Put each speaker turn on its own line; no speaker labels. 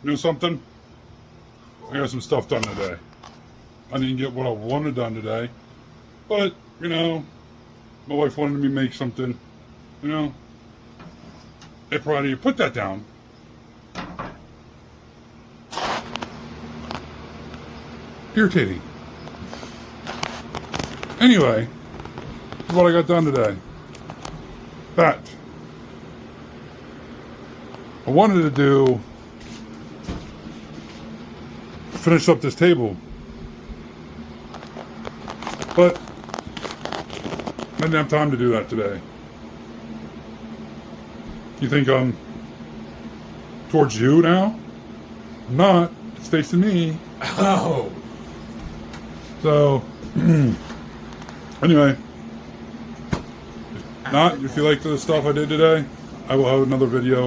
You know something? I got some stuff done today. I didn't get what I wanted done today, but you know, my wife wanted me to make something. You know, hey, Friday, you put that down. Irritating. Anyway, this is what I got done today. That I wanted to do, finish up this table, but I didn't have time to do that today. You think I'm towards you now? I'm not. It's facing me.
Oh.
So, anyway, if you like the stuff I did today, I will have another video